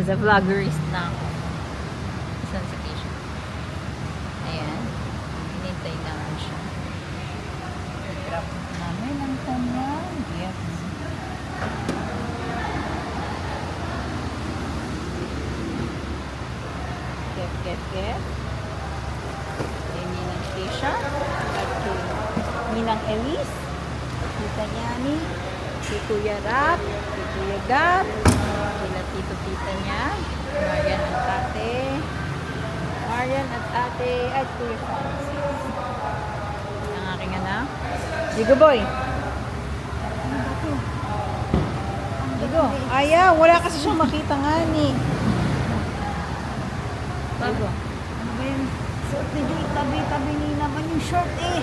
Sa vloggerist na ako. Saan si Keisha? Ayan. Hinintay na lang siya. I-drop namin ang kanyang gifts. Get. Kay Ninang Keisha. At kay Ninang Elise. Tita Yani. Si Kuya Rap. Si Kuya Gab. Sila tito-tita niya. Marian at ate. Marian at ate. At Kuya Francis. Ang aking anak. Digo boy. Digo. Ayaw. Wala kasi siyang makita nga ni. Digo. Ano ba yung suot ni Joy? Tabi-tabi ni naman yung short eh.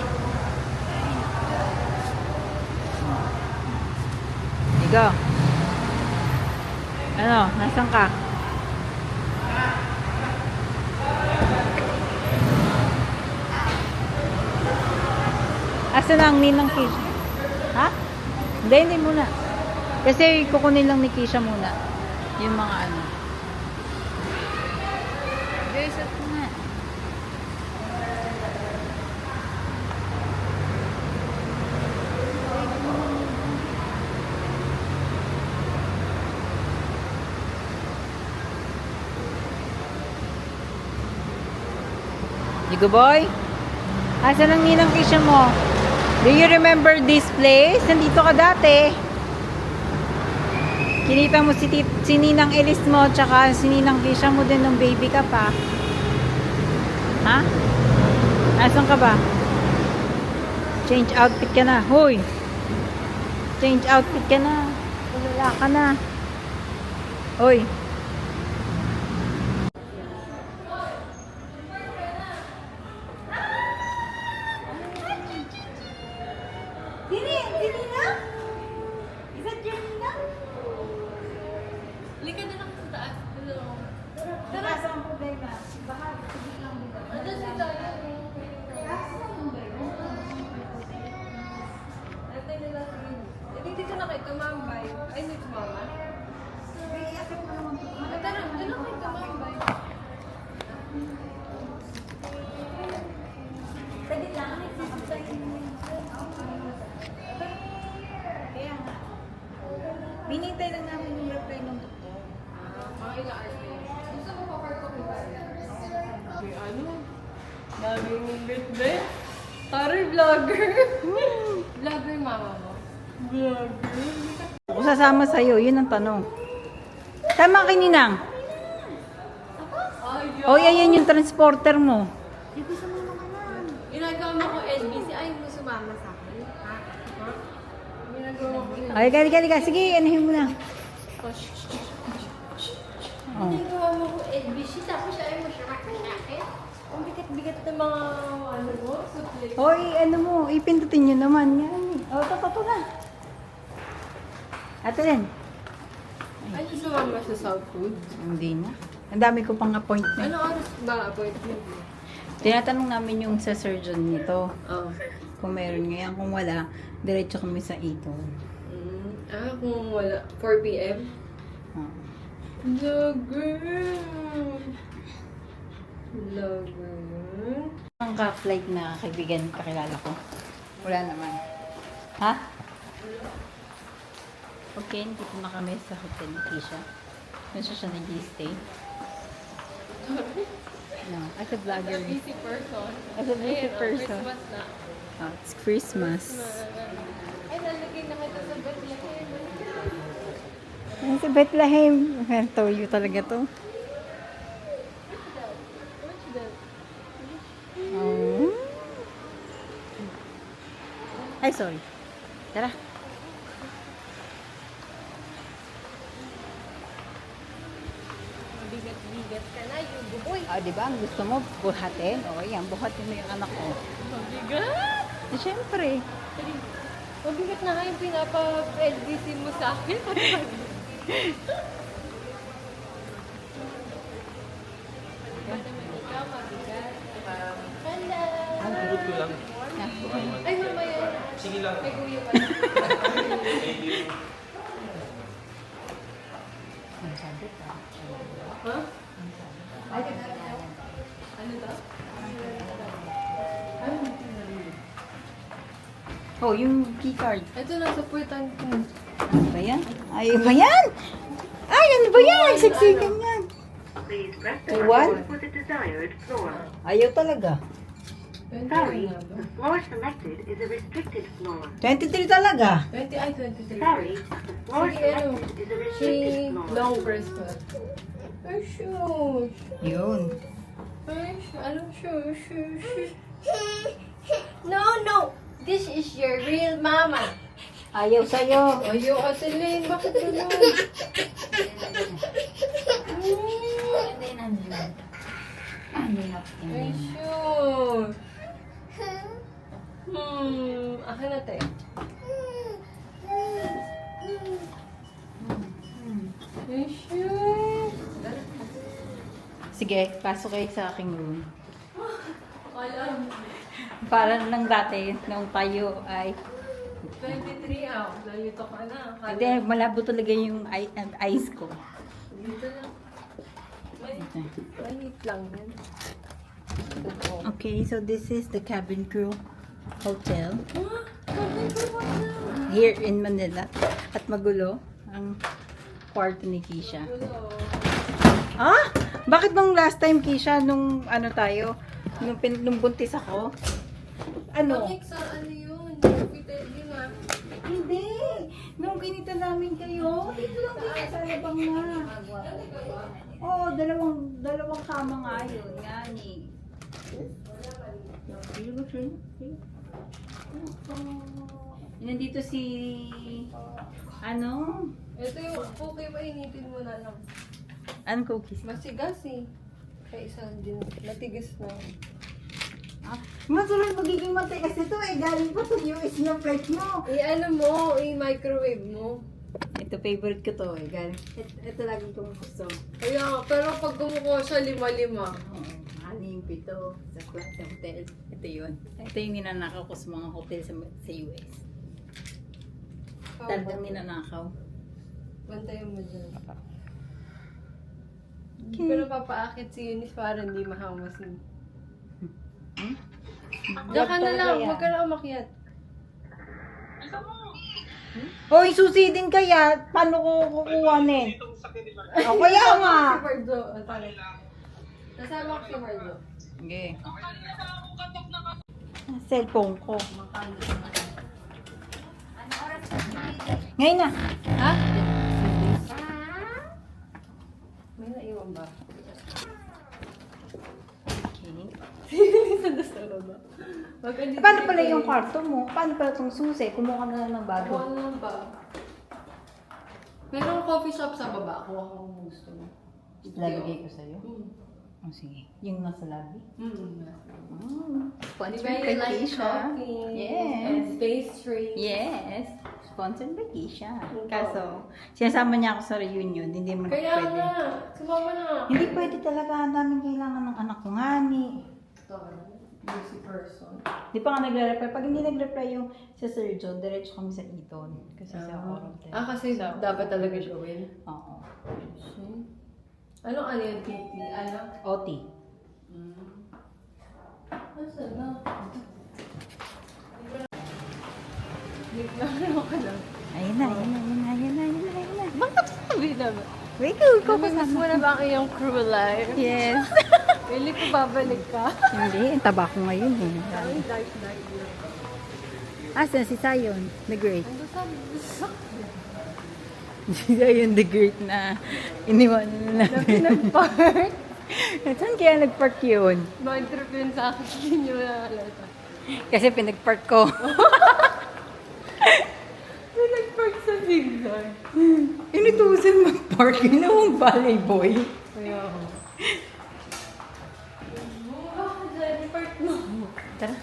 Digo. Ano? Nasaan ka? Asan ang Ninang Keisha? Ha? Hindi muna. Kasi kukunin lang ni Keisha muna. Yung mga ano. Guys, at nga. Digo boy? Asan ang Ninang Keisha mo? Do you remember this place? Nandito ka dati. Kinita mo si Ninang Elise mo tsaka si Ninang Keisha mo din nung baby ka pa. Ha? Asan ka ba? Change outfit ka na. Hoy! Change outfit ka na. Wala ka na. Hoy! Dini na? Is that your Nina? Lika na lang sa taas. Hello. Tara, saan ang problema? Baka sige lang dito. Ano si Tayo? Natay nila si... Hindi dito na kay Tumambay. Ay, hindi Tumama. May iakit mo naman ito. Tara, dito na kay Tumambay. Pwede lang, nagsisipsay kaya nga. Binintay lang namin yung reply ng doktor. Mga ilang hours na yun. Gusto mo pa park ko ba? Ano? Laging birthday? Taray, vlogger. Vlogger mama mo. Ako sasama sa'yo. Yun ang tanong. Tama kay Ninang. Ay, O, ayan yung transporter mo. Di ko sa mga naman. Ginagawa mo ko LBC. Ay, mo sumama sa akin. Ha? Ginagawa mo ko. Ay, gali. Sige, anahin mo na. Oh. Ginagawa mo ko LBC. Tapos siya ay mo siya akin. Ang bigat-bigat ng mga ano mo. Suplit. Hoy, ano mo, ipindutin nyo naman. Yan eh. O, to na. Ate Len. Ay, sumama sa South Food. Hindi na. Ang dami ko pang appointment. Ano oras ba appointment mo? Tinatanong namin yung sa surgeon nito. Oh. Kung meron ngayon. Kung wala, diretso kami sa ito. Kung wala. 4 p.m.? Oh. Vlogger! Vlogger? Ang ka-flight na kaibigan kakilala ko. Wala naman. Ha? Okay, dito na kami sa hotel ni Keisha. Doon siya nag-stay. No, as a vlogger. Busy person. As a busy Ayun, person. Christmas na. Oh, it's Christmas. Ay, nalagay na kita sa Bethlehem. Ayan sa Bethlehem. Ayan, toyo talaga to. What's that? Oh. Ay, sorry. Tara. Mabigat-bigat ka na, yung buboy. Ah, di ba? Ang gusto mo, buhatin? O, yan, buhatin mo yung anak ko. Mabigat! Eh, syempre. Mabigat na nga yung pinapa-LBC mo sa akin. Diba naman ikaw, mabigat? Hello! Ang gugot ko lang. Ay, mamaya. Sige lang. May kuya pa. Thank you. Ang sabi ka. Oh, yung key card. Ito na, supportan ko. Ano ba yan? Ay, ba yan? Ay, ano ba yan? Nagsiksikan yan. Please press the What? button for the desired floor. Ayaw talaga. Sorry, the floor selected is a restricted floor. 23 talaga. 20, ay, 23. Sorry, the floor Sige, ano, selected is a she restricted floor. long press ko. Ay, shush. Yun. Ay, ano, shush, shush. No, no. This is your real mama. Ayaw sa'yo. Ayaw ka, Celine. Bakit gano'n? Ay, shush. Akin na, te. Ay, shush. Sige, pasok kayo sa aking room. Alam. Parang nang dati, nung tayo ay... 23 out. Lalito ka na. Hindi, malabo talaga yung eyes ko. Dito lang. Maliit lang yan. Okay, so this is the cabin crew hotel Sabi ko na. here in Manila. At magulo ang kwarto ni Kisha. Hello. Ah! Bakit nung last time, Kisha, nung ano tayo, nung buntis ako? Ano? Bakit sa ano yun? Hospital din ah. Hindi! Nung kinita namin kayo, dito lang dito sa labang na. Oo, dalawang kama nga yun. Yan eh. Nandito si... Ano? Ito yung okay, mainitin mo na lang. Anong cookies? Masigas eh. Kaya isa din. Matigas na. Ah, masunod magiging matigas ito eh. Galing pa sa US yung plate mo. I-ano mo, i-microwave mo. Ito, favorite ko to eh. Galing. Ito lagi kong gusto. Kaya nga, pero pag gumukuha siya, 5-5. Oo. Aling pito sa hotel. Ito yun. Ito yung ninanakaw ko sa mga hotel sa US. Talagang ninanakaw. Bantayan mo dyan. Pero papaakit si Eunice para hindi mahamas mo. Hmm? Diyan ka na lang, Talaga huwag ka na umakyat. Hoy, susi din kaya. Paano ko kukuhanin? O kaya nga. Si Marjo, nasama ko si Marjo. Okay. Cellphone ko. Ngayon na. Ha? May naiwan ba? Okay. Sa dasara ba? Paano pala yung kwarto mo? Paano pala itong susi? Kumuha ka na lang ng bago. Ano lang ba? Merong coffee shop sa baba. Kuha ko kung gusto mo. Lalagay ko sa'yo. Mm. Oh, sige. Yung nasa lobby. Mm. Sponsored Diba by you like Keisha. coffee? Yes. And pastry? Yes. Sponsored by Keisha. Kaso, sinasama niya ako sa reunion. Hindi mo Kaya pwede. nga, sumama na. Hindi pwede talaga. Ang daming kailangan ng anak ko nga ni. Ito, busy person. Di pa nga nagre-reply. Pag hindi nag-reply yung sa Sir John, diretso kami sa Eton. Kasi sa Orotel. Kasi dapat talaga siya win. Oo. Ano yun, TT? Ano? OT. Nasaan na? Ano ka lang? Ayun na, ayun na, ayun na, ayun na, ayun na, ayun na. Bakit sabi naman? Wait, go, go, Namiss mo na ba ang iyong crew life? Yes. Pili ko babalik ka. Hindi, ang taba ko ngayon eh. Ay, dark. Asan si Sayon, the Great? Ano sabi? Si Sayon, the Great na iniwanan na natin. Nag-park. Saan kaya nag-park yun? Bad trip yun sa akin. Hindi mo na halata. Kasi pinag-park ko. Nag-park sa zigzag. Inutusan mag-park. Ginawang valley boy. Kaya ako. Bakit dyan? Park mo. Tara.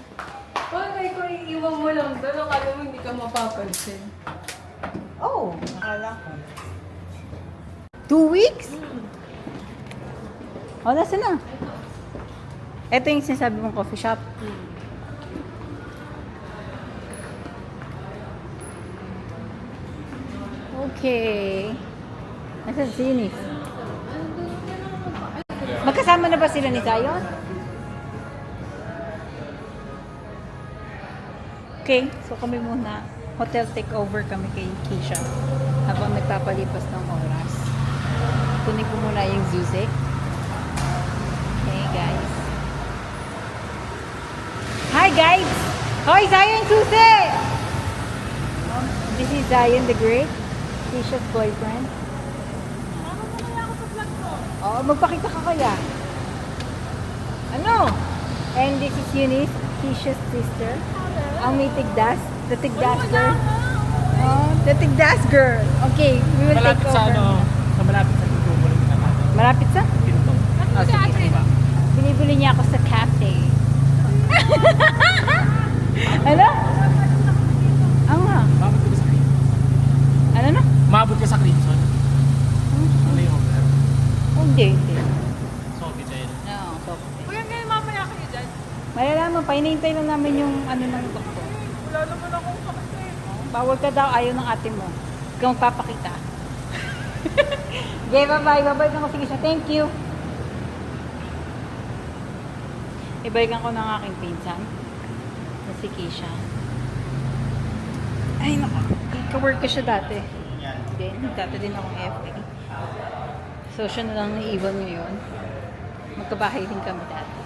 Bakit ko iiwan mo lang doon? Akala mo hindi ka mapapansin. Oh, nakala ko. 2 weeks? Oh, nasa na? Ito yung sinasabi mong coffee shop. Okay. Nasaan si Eunice? Magkasama na ba sila ni Zion? Okay, so kami muna. Hotel takeover kami kay Keisha habang nagpapalipas ng oras. Kunin ko muna yung Zuze. Okay, guys. Hi, guys! Hoy, Zion Zuze! This is Zion the Great, Keisha's boyfriend. Oo, magpakita ka kaya. Ano? And this is Eunice, Keisha's sister. Ang may tigdas. The tigdas girl. Oh, the tigdas girl. Okay, we will take Malapit sa over. sa malapit sa Google na natin. Malapit sa? Pinto. Oh, sige. Binibili niya ako sa cafe. Ano? Ang nga. Mabot ka sa Crimson. Ano na? Mabot ka sa Crimson. Ano yung order? Oh, hindi. Sophie tayo. No, so. Kuya, ngayon mamaya kayo dyan. Malalaman pa, hinihintay lang namin yung ano ng doktor. Wala naman akong sakit. Bawal ka daw, ayaw ng ate mo. Ikaw magpapakita. Okay, bye-bye. Bye-bye na ko. Sige siya. Thank you. Ibalikan ko ng aking pinsan. Na si Keisha. Ay, naku. Ika-work ko siya dati. Then, dati din akong FA. So, siya na lang naiwan ngayon. Magkabahay din kami dati.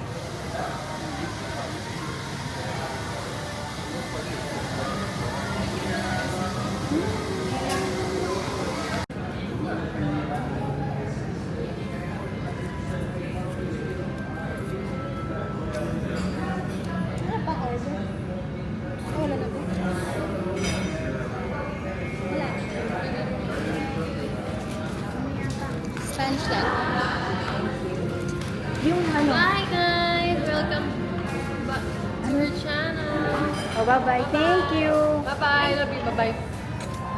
Spanish lang. Yung ano. Hi guys! Welcome back to our channel. Oh, bye-bye. Thank you. Bye-bye. Love you. Bye-bye.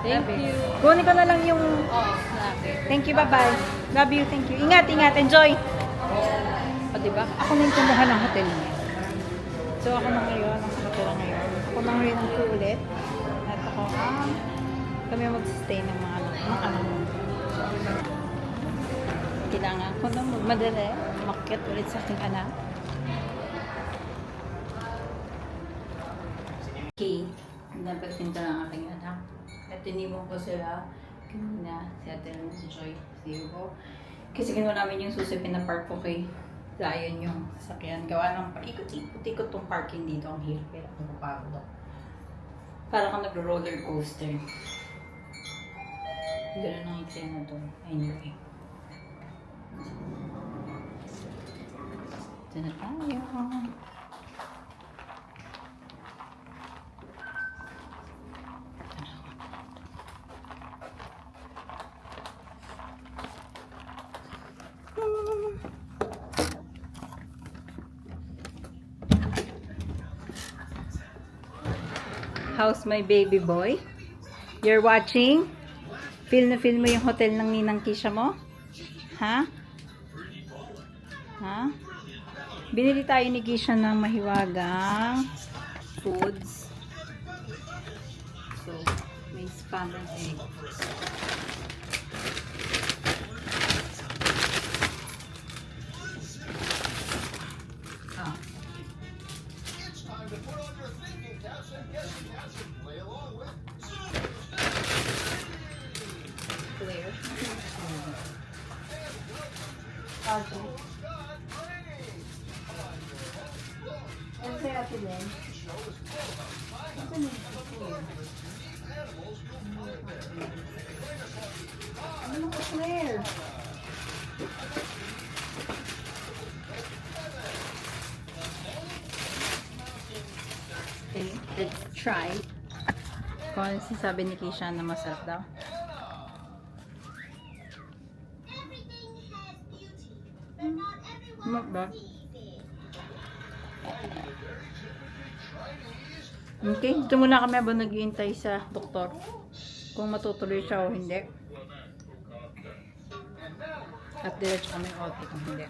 Thank you. Kunin ko na lang yung... Oh, snappy. Thank you, bye-bye. Love you, thank you. Ingat, ingat. Enjoy. O, diba? Ako na yung kumuha ng hotel niya. So, ako na ngayon, ang nakatira ngayon. Ako na ngayon ang ulit. At ako, kami mag-stay ng mga anak mo. Kailangan ko na magmadali. Makiat ulit sa aking anak. Okay. Napagtinta ng aking anak. At tiniwan ko sila kanina si Ate Lynn, si Joy, si Hugo. Kasi ginawa namin yung susi pinapark ko kay Zion yung sasakyan. Gawa ng paikot-ikot tong parking dito. Ang hirap kaya nakapagod ako. Para kang nag-roller coaster. Ganun ang eksena to. Anyway. Ito na tayo. How's my baby boy? You're watching? Feel na feel mo yung hotel ng ninang Keisha mo? Ha? Ha? Binili tayo ni Keisha ng mahiwagang foods. So, may spam and egg. Clear. Okay. Ano sa'yo ate din? Ano ka Claire? Okay, let's try. Kung ano sinasabi ni Keisha na masarap daw. Ba? Okay, dito muna kami habang naghihintay sa doktor kung matutuloy siya o hindi. At diretso kami OT kung hindi.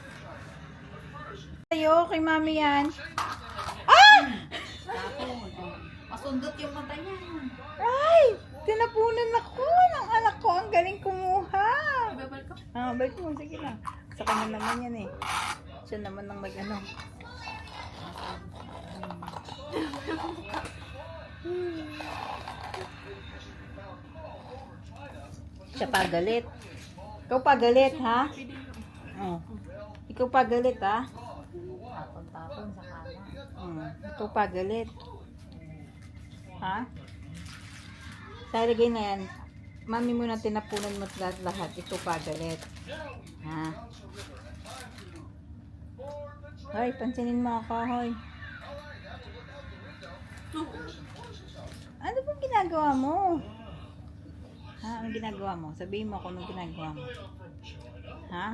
Ayo, kay mami yan. Ah! Masundot yung mata niya. Ay! Tinapunan ako ng anak ko. Ang galing kumuha. Ibabalik ko. Balik mo. Sige lang. Sa kanya naman yan eh. Siya naman ang mag-ano. Siya pa galit. Ikaw pa galit, ha? Oh. Ikaw pa galit, ha? Tapon-tapon sa kama. Ikaw pa galit. Ha? Sa lagay na yan, mami mo na tinapunan mo lahat. Ito pa galit. Ha? Hoy, pansinin mo ako, hoy. Ano bang ginagawa mo? Ha? Anong ginagawa mo? Sabihin mo ako anong ginagawa mo. Ha?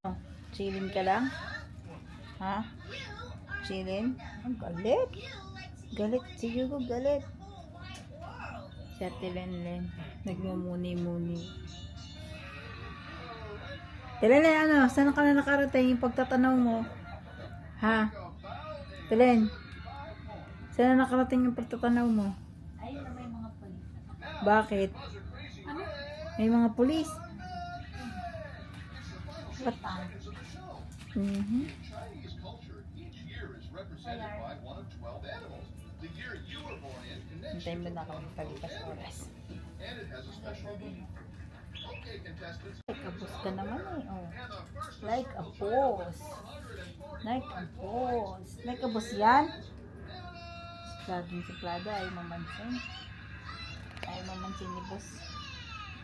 Oh, chilling ka lang? Ha? Chilling? Ang galit. Galit. Si Hugo, galit. Si Ate Lenlen. Nagmumuni-muni. Lenlen, ano? Saan ka na nakarating yung pagtatanaw mo? Ha? Len, saan na nakarating yung pagtatanaw mo? Ayun na may mga polis. Bakit? May mga pulis. Ba't? Mhm. Hintayin mo na kami palipas oras. Like a boss ka naman eh. Oh. Like a boss. Like a boss. Like a boss yan? Laging suplada ay mamansin. Ay mamansin ni boss.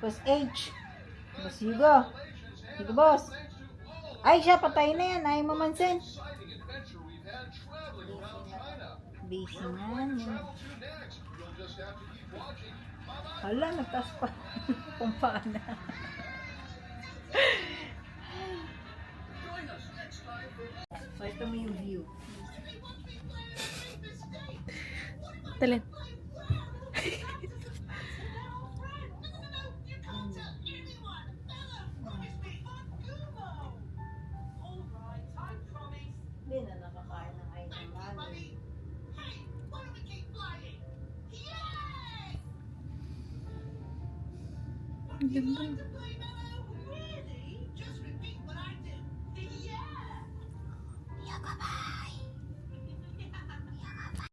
Boss H. Boss Hugo. Hugo boss. Ay siya, patay na yan. Ay mamansin. Busy nga niya. Hala, nagtaas pa. Kung paano. So, ito mo yung view. Talent. Hindi na nakakain ng ay ng mami. Ang ganda.